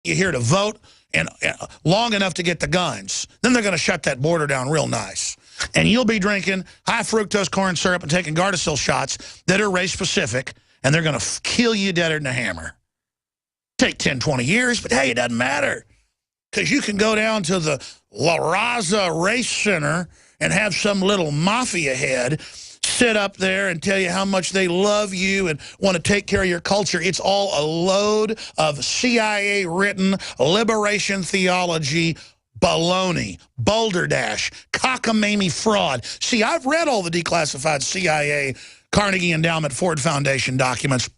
you here to vote and long enough to get the guns. Then they're going to shut that border down real nice. And you'll be drinking high fructose corn syrup and taking Gardasil shots that are race-specific, and they're going to kill you deader than a hammer. Take 10, 20 years, but hey, it doesn't matter. Because you can go down to the La Raza Race Center and have some little mafia head sit up there and tell you how much they love you and want to take care of your culture. It's all a load of CIA-written liberation theology baloney, balderdash, cockamamie fraud. See, I've read all the declassified CIA, Carnegie Endowment, Ford Foundation documents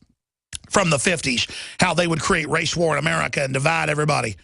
from the 50s, how they would create race war in America and divide everybody.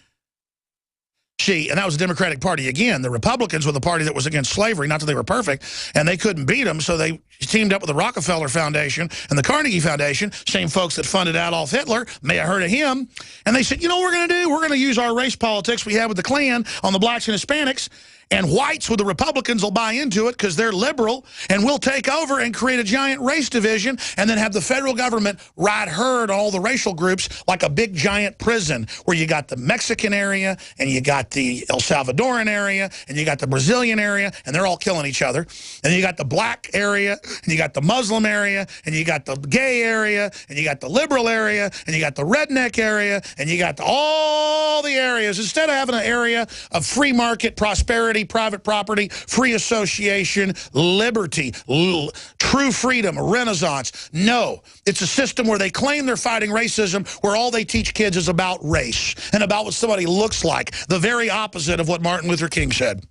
See, and that was the Democratic Party again. The Republicans were the party that was against slavery, not that they were perfect, and they couldn't beat them, so they teamed up with the Rockefeller Foundation and the Carnegie Foundation, same folks that funded Adolf Hitler, may have heard of him, and they said, you know what we're going to do? We're going to use our race politics we have with the Klan on the blacks and Hispanics, and whites with the Republicans will buy into it because they're liberal, and we'll take over and create a giant race division and then have the federal government ride herd on all the racial groups like a big giant prison where you got the Mexican area and you got the El Salvadoran area and you got the Brazilian area, and they're all killing each other. And you got the black area and you got the Muslim area and you got the gay area and you got the liberal area and you got the redneck area and you got all the areas. Instead of having an area of free market prosperity, private property, free association, liberty, true freedom, renaissance. No, it's a system where they claim they're fighting racism, where all they teach kids is about race and about what somebody looks like, the very opposite of what Martin Luther King said.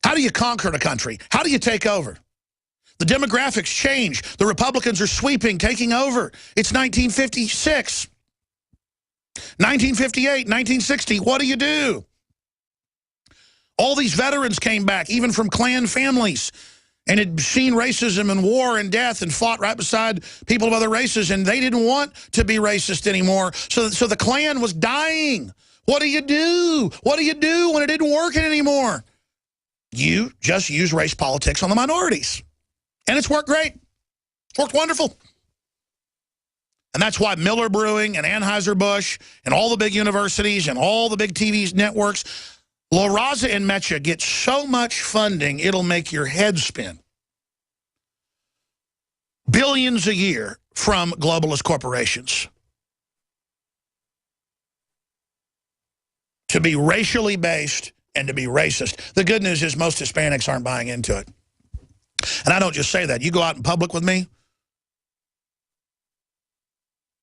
How do you conquer the country? How do you take over? The demographics change. The Republicans are sweeping, taking over. It's 1956. 1958, 1960, what do? All these veterans came back, even from Klan families, and had seen racism and war and death and fought right beside people of other races, and they didn't want to be racist anymore. So the Klan was dying. What do you do? What do you do when it didn't work anymore? You just use race politics on the minorities. And it's worked great. It's worked wonderful. And that's why Miller Brewing and Anheuser-Busch and all the big universities and all the big TV networks, La Raza and Mecha get so much funding, it'll make your head spin. Billions a year from globalist corporations to be racially based and to be racist. The good news is most Hispanics aren't buying into it. And I don't just say that. You go out in public with me,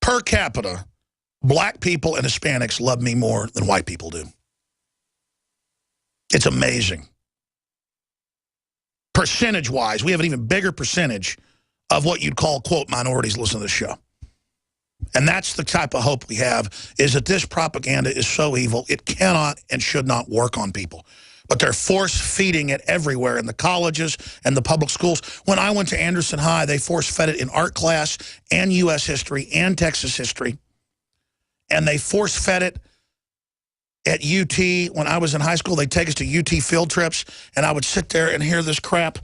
per capita, black people and Hispanics love me more than white people do. It's amazing. Percentage-wise, we have an even bigger percentage of what you'd call, quote, minorities listen to the show. And that's the type of hope we have, is that this propaganda is so evil, it cannot and should not work on people. But they're force-feeding it everywhere in the colleges and the public schools. When I went to Anderson High, they force-fed it in art class and U.S. history and Texas history. And they force-fed it at UT. When I was in high school, they'd take us to UT field trips, and I would sit there and hear this crap.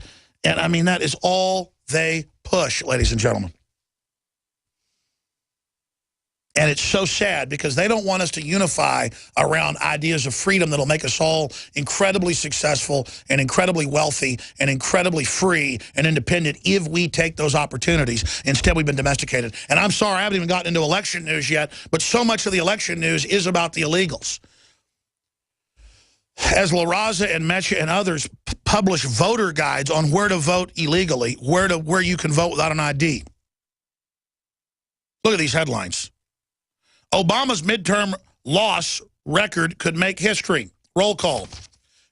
And, I mean, that is all they push, ladies and gentlemen. And it's so sad because they don't want us to unify around ideas of freedom that'll make us all incredibly successful and incredibly wealthy and incredibly free and independent if we take those opportunities. Instead, we've been domesticated. And I'm sorry, I haven't even gotten into election news yet, but so much of the election news is about the illegals. As La Raza and Mecha and others publish voter guides on where to vote illegally, where you can vote without an ID. Look at these headlines. Obama's midterm loss record could make history. Roll call.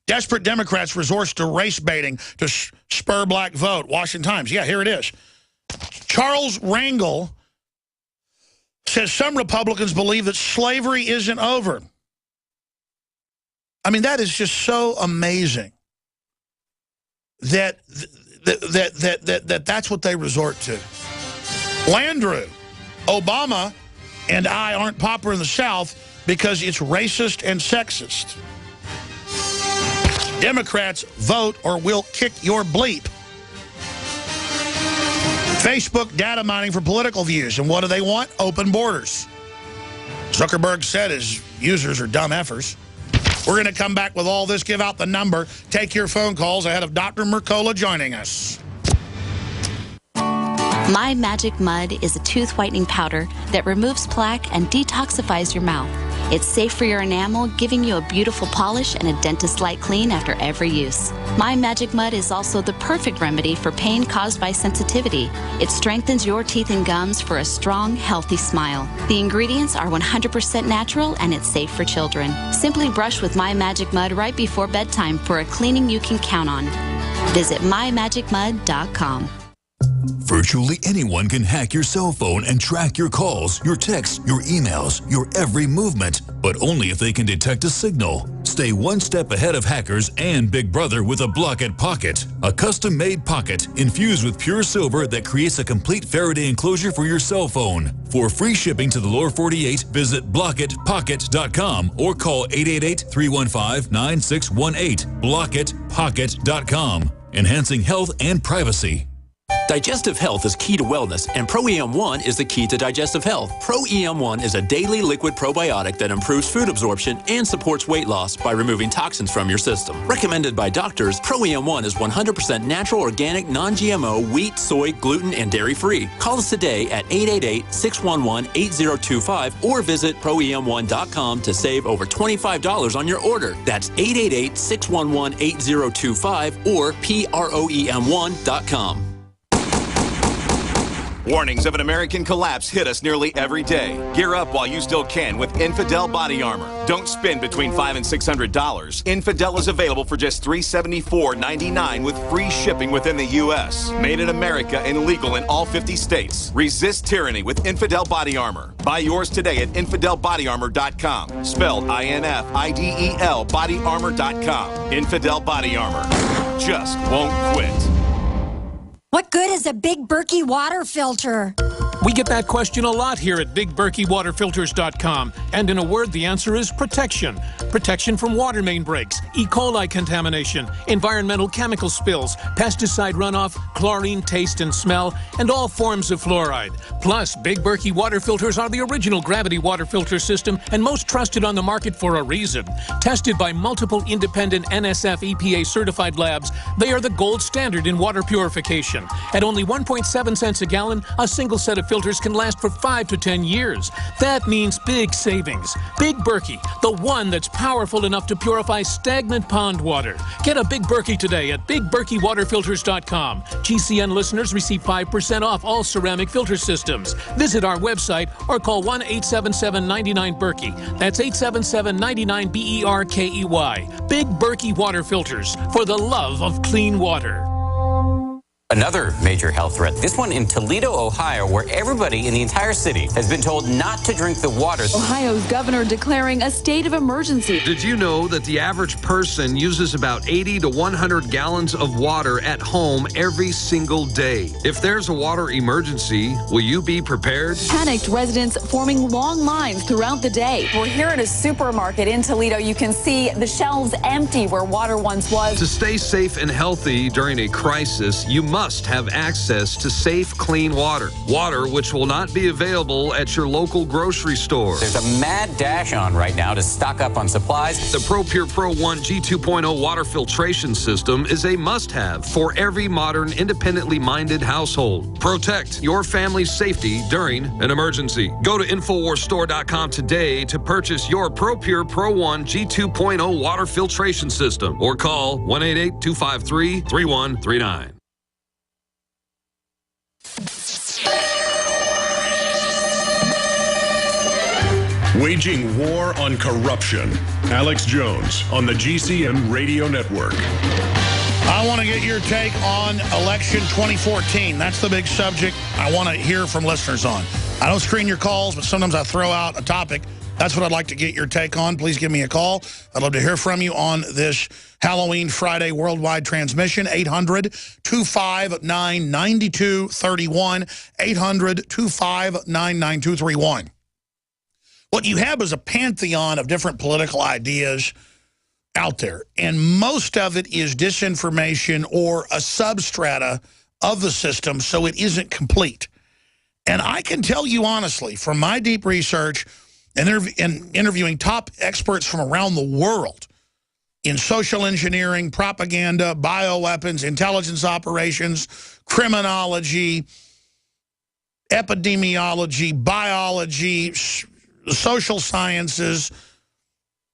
Desperate Democrats resort to race baiting to spur black vote. Washington Times. Yeah, here it is. Charles Rangel says some Republicans believe that slavery isn't over. I mean, that is just so amazing that that's what they resort to. Landrew, Obama and I aren't popular in the South because it's racist and sexist. Democrats vote or we'll kick your bleep. Facebook data mining for political views. And what do they want? Open borders. Zuckerberg said his users are dumb effers. We're going to come back with all this, give out the number, take your phone calls ahead of Dr. Mercola joining us. My Magic Mud is a tooth whitening powder that removes plaque and detoxifies your mouth. It's safe for your enamel, giving you a beautiful polish and a dentist-like clean after every use. My Magic Mud is also the perfect remedy for pain caused by sensitivity. It strengthens your teeth and gums for a strong, healthy smile. The ingredients are 100% natural and it's safe for children. Simply brush with My Magic Mud right before bedtime for a cleaning you can count on. Visit mymagicmud.com. Virtually anyone can hack your cell phone and track your calls, your texts, your emails, your every movement, but only if they can detect a signal. Stay one step ahead of hackers and Big Brother with a Block-It Pocket, a custom-made pocket infused with pure silver that creates a complete Faraday enclosure for your cell phone. For free shipping to the lower 48, visit blockitpocket.com or call 888-315-9618. blockitpocket.com, enhancing health and privacy. Digestive health is key to wellness, and Pro-EM1 is the key to digestive health. Pro-EM1 is a daily liquid probiotic that improves food absorption and supports weight loss by removing toxins from your system. Recommended by doctors, Pro-EM1 is 100% natural, organic, non-GMO, wheat, soy, gluten, and dairy-free. Call us today at 888-611-8025 or visit proem1.com to save over $25 on your order. That's 888-611-8025 or proem1.com. Warnings of an American collapse hit us nearly every day. Gear up while you still can with Infidel Body Armor. Don't spend between $500 and $600. Infidel is available for just $374.99 with free shipping within the U.S. Made in America and legal in all 50 states. Resist tyranny with Infidel Body Armor. Buy yours today at InfidelBodyArmor.com. Spelled INFIDEL BodyArmor.com. Infidel Body Armor. Just won't quit. What good is a Big Berkey water filter? We get that question a lot here at BigBerkeyWaterFilters.com. And in a word, the answer is protection. Protection from water main breaks, E. coli contamination, environmental chemical spills, pesticide runoff, chlorine taste and smell, and all forms of fluoride. Plus, Big Berkey water filters are the original gravity water filter system and most trusted on the market for a reason. Tested by multiple independent NSF EPA certified labs, they are the gold standard in water purification. At only 1.7 cents a gallon, a single set of filters can last for 5 to 10 years. That means big savings. Big Berkey, the one that's powerful enough to purify stagnant pond water. Get a Big Berkey today at BigBerkeyWaterFilters.com. GCN listeners receive 5% off all ceramic filter systems. Visit our website or call 1-877-99-BERKEY. That's 877-99-BERKEY. Big Berkey Water Filters, for the love of clean water. Another major health threat, this one in Toledo, Ohio, where everybody in the entire city has been told not to drink the water. Ohio's governor declaring a state of emergency. Did you know that the average person uses about 80 to 100 gallons of water at home every single day? If there's a water emergency, will you be prepared? Panicked residents forming long lines throughout the day. We're here at a supermarket in Toledo. You can see the shelves empty where water once was. To stay safe and healthy during a crisis, you must have access to safe, clean water. Water which will not be available at your local grocery store. There's a mad dash on right now to stock up on supplies. The ProPure Pro 1 G2.0 water filtration system is a must-have for every modern, independently minded household. Protect your family's safety during an emergency. Go to InfoWarsStore.com today to purchase your ProPure Pro 1 G2.0 water filtration system or call 1-888-253-3139. Waging war on corruption. Alex Jones on the GCN Radio Network. I want to get your take on election 2014. That's the big subject I want to hear from listeners on. I don't screen your calls, but sometimes I throw out a topic. That's what I'd like to get your take on. Please give me a call. I'd love to hear from you on this Halloween Friday worldwide transmission. 800-259-9231. 800-259-9231. What you have is a pantheon of different political ideas out there, and most of it is disinformation or a substrata of the system, so it isn't complete. And I can tell you honestly, from my deep research, and interviewing top experts from around the world in social engineering, propaganda, bioweapons, intelligence operations, criminology, epidemiology, biology, social sciences,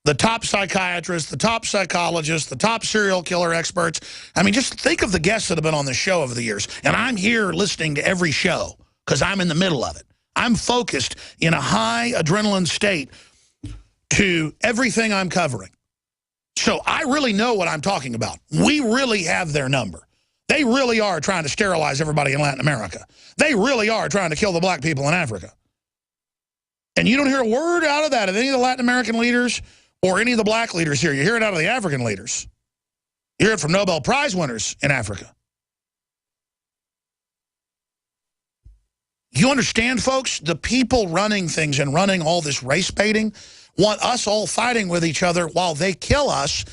the top psychiatrists, the top psychologists, the top serial killer experts. I mean, just think of the guests that have been on the show over the years. And I'm here listening to every show because I'm in the middle of it. I'm focused in a high adrenaline state to everything I'm covering. So I really know what I'm talking about. We really have their number. They really are trying to sterilize everybody in Latin America. They really are trying to kill the black people in Africa. And you don't hear a word out of that of any of the Latin American leaders or any of the black leaders here. You hear it out of the African leaders. You hear it from Nobel Prize winners in Africa. You understand, folks? The people running things and running all this race baiting want us all fighting with each other while they kill us.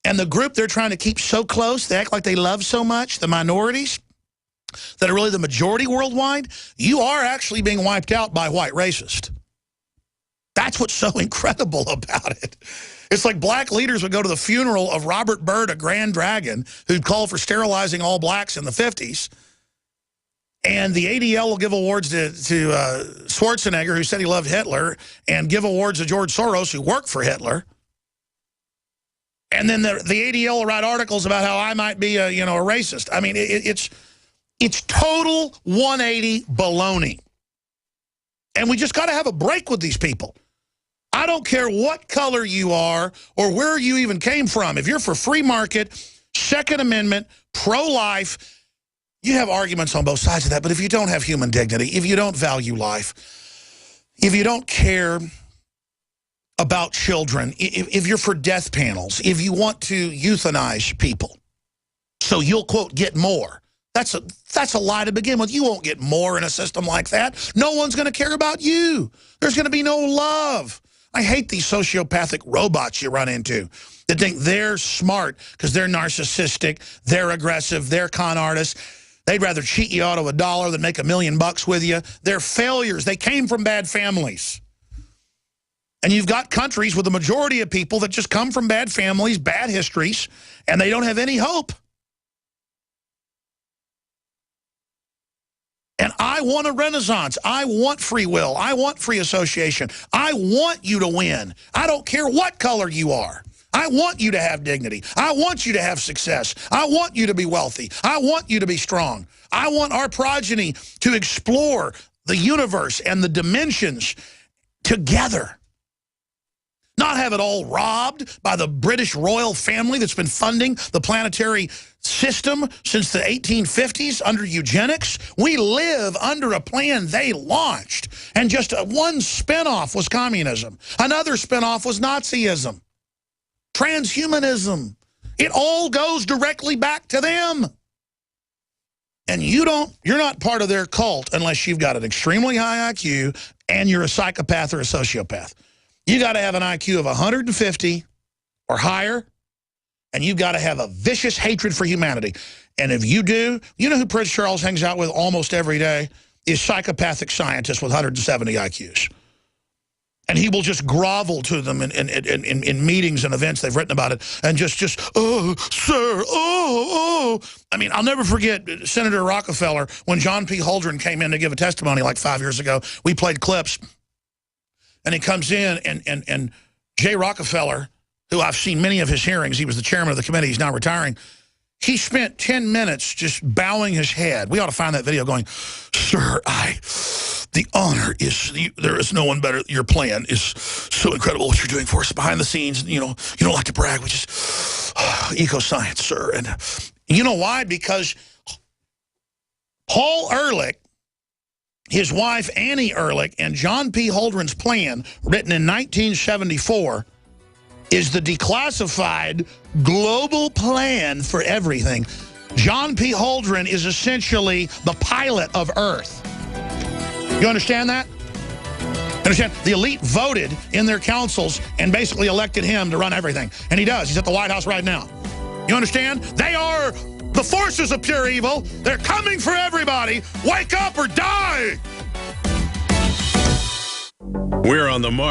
And the group they're trying to keep so close, they act like they love so much, the minorities that are really the majority worldwide, you are actually being wiped out by white racists. That's what's so incredible about it. It's like black leaders would go to the funeral of Robert Byrd, a Grand Dragon, who'd called for sterilizing all blacks in the 50s. And the ADL will give awards to Schwarzenegger, who said he loved Hitler, and give awards to George Soros, who worked for Hitler. And then the ADL will write articles about how I might be a racist. I mean, it's total 180 baloney. And we just got to have a break with these people. I don't care what color you are or where you even came from. If you're for free market, Second Amendment, pro-life, you have arguments on both sides of that. But if you don't have human dignity, if you don't value life, if you don't care about children, if you're for death panels, if you want to euthanize people so you'll, quote, get more, that's a lie to begin with. You won't get more in a system like that. No one's going to care about you. There's going to be no love. I hate these sociopathic robots you run into that think they're smart because they're narcissistic, they're aggressive, they're con artists. They'd rather cheat you out of $1 than make $1 million with you. They're failures. They came from bad families. And you've got countries with the majority of people that just come from bad families, bad histories, and they don't have any hope. And I want a renaissance. I want free will. I want free association. I want you to win. I don't care what color you are. I want you to have dignity. I want you to have success. I want you to be wealthy. I want you to be strong. I want our progeny to explore the universe and the dimensions together. Not have it all robbed by the British royal family that's been funding the planetary system since the 1850s under eugenics. We live under a plan they launched. And just one spinoff was communism. Another spinoff was Nazism. Transhumanism. It all goes directly back to them. And you're not part of their cult unless you've got an extremely high IQ and you're a psychopath or a sociopath. You got to have an IQ of 150 or higher, and you've got to have a vicious hatred for humanity. And if you do, you know who Prince Charles hangs out with almost every day? Is psychopathic scientists with 170 IQs. And he will just grovel to them in meetings and events they've written about it, and just, oh, sir, oh. I mean, I'll never forget Senator Rockefeller when John P. Holdren came in to give a testimony like 5 years ago. We played clips, and he comes in, and Jay Rockefeller, who I've seen many of his hearings, he was the chairman of the committee, he's now retiring, he spent 10 minutes just bowing his head. We ought to find that video going, sir, the honor is, there is no one better. Your plan is so incredible what you're doing for us behind the scenes. You know, you don't like to brag, which is eco-science, sir. And you know why? Because Paul Ehrlich, his wife Annie Ehrlich, and John P. Holdren's plan, written in 1974, is the declassified global plan for everything. John P. Holdren is essentially the pilot of Earth. You understand that? Understand? The elite voted in their councils and basically elected him to run everything. And he does. He's at the White House right now. You understand? They are the forces of pure evil. They're coming for everybody. Wake up or die! We're on the mark.